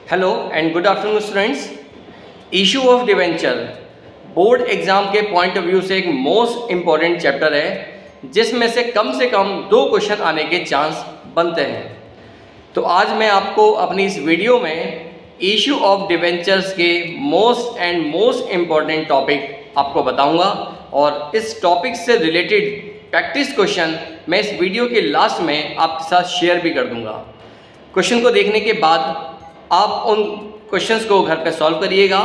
Hello and good afternoon students. Issue of debenture board exam के point of view से एक most important chapter है जिसमें से कम 2 क्वेश्चन आने के चांस बनते हैं। तो आज मैं आपको अपनी इस वीडियो में इशू ऑफ डिवेंचर्स के मोस्ट इम्पॉर्टेंट टॉपिक आपको बताऊंगा और इस टॉपिक से रिलेटेड प्रैक्टिस क्वेश्चन मैं इस वीडियो के लास्ट में आपके साथ शेयर भी कर दूंगा। क्वेश्चन को देखने के बाद आप उन क्वेश्चंस को घर पे सॉल्व करिएगा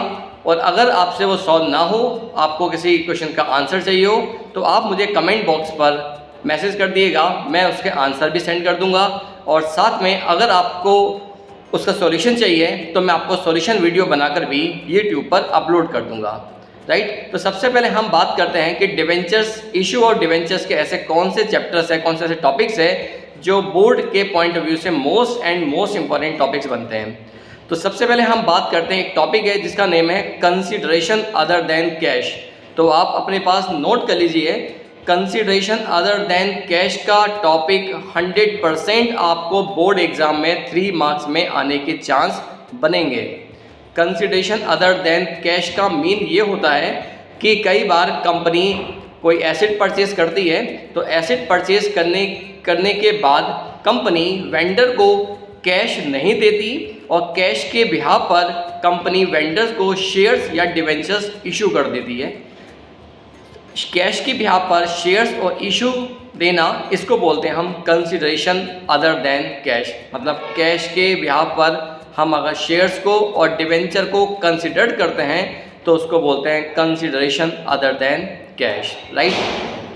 और अगर आपसे वो सॉल्व ना हो, आपको किसी क्वेश्चन का आंसर चाहिए हो, तो आप मुझे कमेंट बॉक्स पर मैसेज कर दिएगा, मैं उसके आंसर भी सेंड कर दूंगा। और साथ में अगर आपको उसका सॉल्यूशन चाहिए तो मैं आपको सॉल्यूशन वीडियो बनाकर भी यूट्यूब पर अपलोड कर दूंगा। राइट, तो सबसे पहले हम बात करते हैं कि डिवेंचर्स, इशू और डिवेंचर्स के ऐसे कौन से चैप्टर्स हैं, कौन से ऐसे टॉपिक्स हैं जो बोर्ड के पॉइंट ऑफ व्यू से मोस्ट इंपॉर्टेंट टॉपिक्स बनते हैं। तो सबसे पहले हम बात करते हैं, एक टॉपिक है जिसका नेम है कंसीडरेशन अदर देन कैश। तो आप अपने पास नोट कर लीजिए, कंसीडरेशन अदर देन कैश का टॉपिक 100% आपको बोर्ड एग्जाम में 3 मार्क्स में आने के चांस बनेंगे। कंसीडरेशन अदर देन कैश का मीन ये होता है कि कई बार कंपनी कोई एसेट परचेज करती है, तो एसेट परचेज करने के बाद कंपनी वेंडर को कैश नहीं देती और कैश के बिहाफ पर कंपनी वेंडर्स को शेयर्स या डिवेंचर्स इशू कर देती है। कैश के बिहाफ पर शेयर्स और इशू देना, इसको बोलते हैं हम कंसीडरेशन अदर देन कैश। मतलब कैश के बिहाफ पर हम अगर शेयर्स को और डिवेंचर को कंसिडर करते हैं तो उसको बोलते हैं consideration other than cash. Right,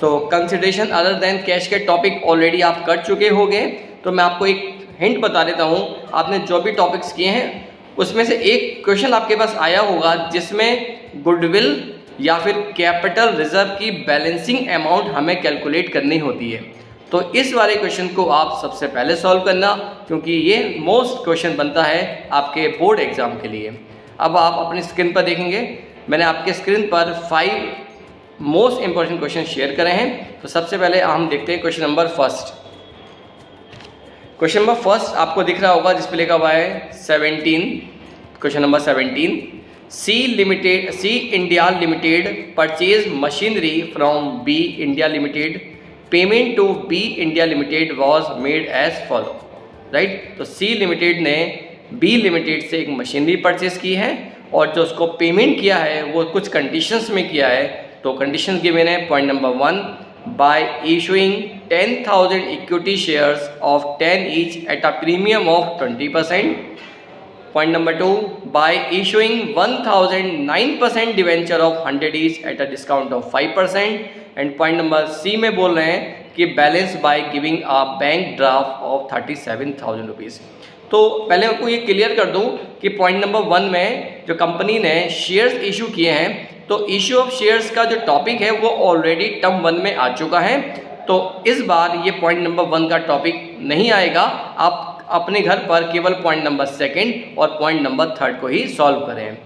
तो कंसीडरेशन अदर देन कैश के टॉपिक ऑलरेडी आप कर चुके होंगे, तो मैं आपको एक हिंट बता देता हूँ। आपने जो भी टॉपिक्स किए हैं उसमें से एक क्वेश्चन आपके पास आया होगा जिसमें गुडविल या फिर कैपिटल रिजर्व की बैलेंसिंग अमाउंट हमें कैलकुलेट करनी होती है। तो इस वाले क्वेश्चन को आप सबसे पहले सॉल्व करना, क्योंकि ये मोस्ट क्वेश्चन बनता है आपके बोर्ड एग्जाम के लिए। अब आप अपनी स्क्रीन पर देखेंगे, मैंने आपके स्क्रीन पर 5 मोस्ट इंपॉर्टेंट क्वेश्चन शेयर करे हैं। तो सबसे पहले हम देखते हैं question number first. Question number first आपको दिख रहा होगा जिस पे लिखा हुआ है 17। Question number 17, C India limited purchase machinery from B India limited, payment to B India limited was made as follow. Right, तो सी लिमिटेड ने बी लिमिटेड से एक मशीनरी परचेज की है और जो उसको पेमेंट किया है वो कुछ कंडीशंस में किया है। तो कंडीशंस गिवन है, point number 1, by issuing 10,000 equity shares of 10 each at a premium of 20%. Point number 2, by issuing 1,009% debenture of 100 each at a discount of 5%. And point number C में बोल रहे हैं कि balance by giving a bank draft of 37,000 rupees। तो पहले आपको ये clear कर दूं कि पॉइंट नंबर 1 में जो कंपनी ने शेयर्स इशू किए हैं, तो इशू ऑफ शेयर्स का जो टॉपिक है वो ऑलरेडी टर्म 1 में आ चुका है। तो इस बार ये पॉइंट नंबर 1 का टॉपिक नहीं आएगा। आप अपने घर पर केवल पॉइंट नंबर 2 और पॉइंट नंबर 3 को ही सॉल्व करें।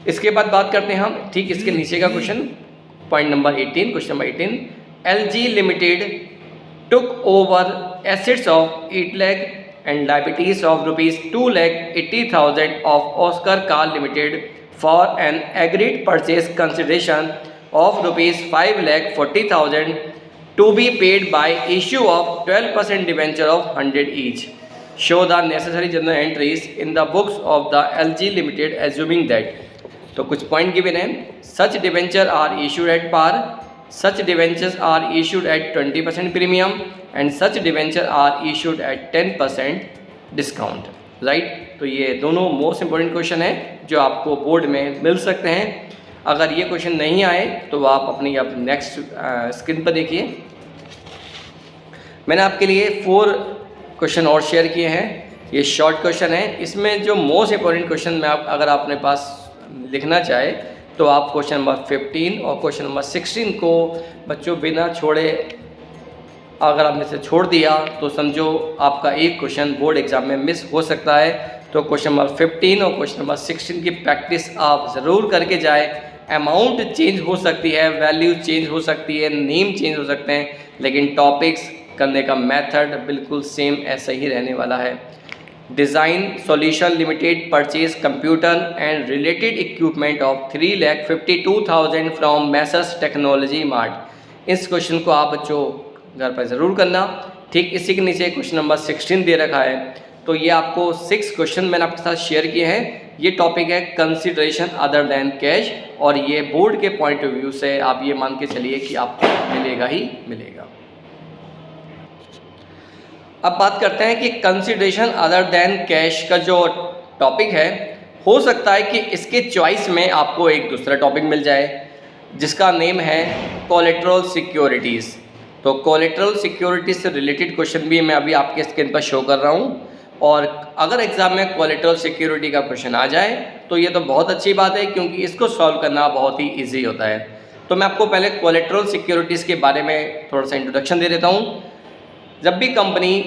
इसके बाद बात करते हैं हम ठीक इसके नीचे का question, point number 18। Question number 18, LG limited took over assets of 8 lakh and liabilities of rupees 2,80,000 of Oscar Car Limited for an agreed purchase consideration of rupees 5,40,000 to be paid by issue of 12% debenture of 100 each. Show the necessary journal entries in the books of the LG Limited assuming that. तो कुछ point given है, such debenture are issued at par, such debentures are issued at 20% premium and such debenture are issued at 10% discount. Right, तो ये दोनों most important question है जो आपको board में मिल सकते हैं। अगर ये क्वेश्चन नहीं आए तो आप अपनी अब नेक्स्ट स्क्रीन पर देखिए। मैंने आपके लिए 4 क्वेश्चन और शेयर किए हैं। ये शॉर्ट क्वेश्चन है, इसमें जो मोस्ट इंपॉर्टेंट क्वेश्चन में अगर आप अपने पास लिखना चाहे तो आप क्वेश्चन नंबर 15 और क्वेश्चन नंबर 16 को बच्चों बिना छोड़े अगर आपने से छोड़ दिया तो समझो आपका एक क्वेश्चन बोर्ड एग्जाम में मिस हो सकता है। तो क्वेश्चन नंबर 15 और क्वेश्चन नंबर 16 की प्रैक्टिस आप ज़रूर करके जाए। अमाउंट चेंज हो सकती है, वैल्यू चेंज हो सकती है, नेम चेंज हो सकते हैं, लेकिन टॉपिक्स करने का मेथड बिल्कुल सेम ऐसा ही रहने वाला है। Design solution limited purchase computer and related equipment of 3,52,000 from Messrs technology mart. इस क्वेश्चन को आप बच्चों घर पर ज़रूर करना। ठीक इसी के नीचे क्वेश्चन नंबर 16 दे रखा है। तो ये आपको 6 क्वेश्चन मैंने आपके साथ शेयर किए हैं। ये टॉपिक है कंसिडरेशन अदर देन कैश, और ये बोर्ड के पॉइंट ऑफ व्यू से आप ये मान के चलिए कि आपको मिलेगा ही मिलेगा। अब बात करते हैं कि कंसिडरेशन अदर देन कैश का जो टॉपिक है, हो सकता है कि इसके चॉइस में आपको एक दूसरा टॉपिक मिल जाए जिसका नेम है कोलेटरल सिक्योरिटीज़। तो कोलेटरल सिक्योरिटीज से रिलेटेड क्वेश्चन भी मैं अभी आपके स्क्रीन पर शो कर रहा हूँ, और अगर एग्ज़ाम में कोलेटरल सिक्योरिटी का क्वेश्चन आ जाए तो ये तो बहुत अच्छी बात है, क्योंकि इसको सॉल्व करना बहुत ही ईजी होता है। तो मैं आपको पहले कोलेटरल सिक्योरिटीज़ के बारे में थोड़ा सा इंट्रोडक्शन दे देता हूँ। जब भी कंपनी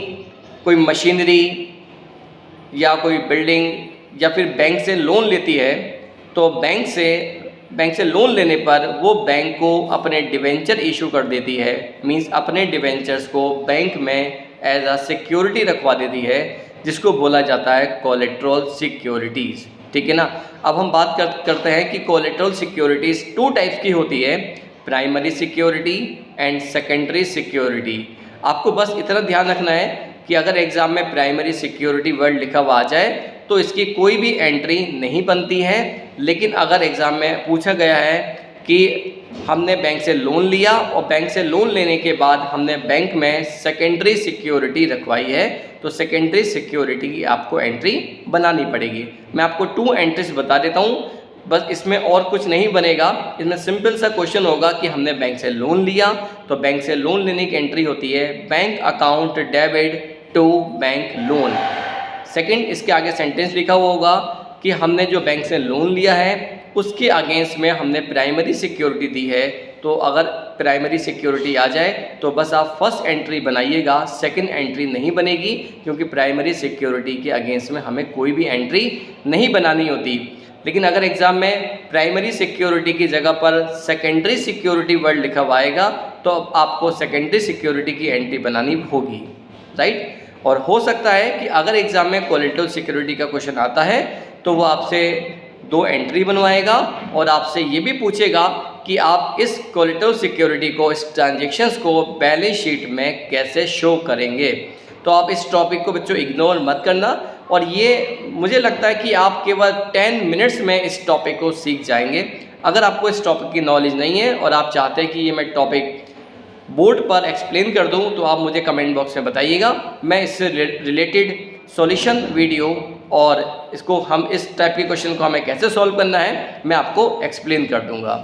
कोई मशीनरी या कोई बिल्डिंग या फिर बैंक से लोन लेती है, तो बैंक से लोन लेने पर वो बैंक को अपने डिवेंचर इशू कर देती है। मींस अपने डिवेंचर्स को बैंक में एज अ सिक्योरिटी रखवा देती है, जिसको बोला जाता है कोलेटरल सिक्योरिटीज़। ठीक है ना। अब हम बात करते हैं कि कोलेटरल सिक्योरिटीज़ 2 टाइप्स की होती है, primary security and secondary security. आपको बस इतना ध्यान रखना है कि अगर एग्ज़ाम में प्राइमरी सिक्योरिटी वर्ड लिखा हुआ आ जाए तो इसकी कोई भी एंट्री नहीं बनती है। लेकिन अगर एग्ज़ाम में पूछा गया है कि हमने बैंक से लोन लिया और बैंक से लोन लेने के बाद हमने बैंक में सेकेंडरी सिक्योरिटी रखवाई है, तो सेकेंडरी सिक्योरिटी की आपको एंट्री बनानी पड़ेगी। मैं आपको 2 एंट्रीज बता देता हूँ, बस इसमें और कुछ नहीं बनेगा। इसमें सिंपल सा क्वेश्चन होगा कि हमने बैंक से लोन लिया, तो बैंक से लोन लेने की एंट्री होती है bank account debit to bank loan. Second, इसके आगे सेंटेंस लिखा हुआ होगा कि हमने जो बैंक से लोन लिया है उसके अगेंस्ट में हमने प्राइमरी सिक्योरिटी दी है। तो अगर प्राइमरी सिक्योरिटी आ जाए तो बस आप फर्स्ट एंट्री बनाइएगा, सेकंड एंट्री नहीं बनेगी, क्योंकि प्राइमरी सिक्योरिटी के अगेंस्ट में हमें कोई भी एंट्री नहीं बनानी होती। लेकिन अगर एग्ज़ाम में प्राइमरी सिक्योरिटी की जगह पर सेकेंडरी सिक्योरिटी वर्ड लिखा हुआ आएगा तो आपको सेकेंडरी सिक्योरिटी की एंट्री बनानी होगी, राइट। और हो सकता है कि अगर एग्ज़ाम में कोलेटरल सिक्योरिटी का क्वेश्चन आता है तो वो आपसे 2 एंट्री बनवाएगा और आपसे ये भी पूछेगा कि आप इस कोलेटरल सिक्योरिटी को, इस ट्रांजेक्शन्स को बैलेंस शीट में कैसे शो करेंगे। तो आप इस टॉपिक को बच्चों इग्नोर मत करना, और ये मुझे लगता है कि आप केवल 10 मिनट्स में इस टॉपिक को सीख जाएंगे। अगर आपको इस टॉपिक की नॉलेज नहीं है और आप चाहते हैं कि ये मैं टॉपिक बोर्ड पर एक्सप्लेन कर दूं, तो आप मुझे कमेंट बॉक्स में बताइएगा। मैं इससे रिलेटेड सॉल्यूशन वीडियो और इसको हम इस टाइप के क्वेश्चन को हमें कैसे सॉल्व करना है मैं आपको एक्सप्लेन कर दूंगा।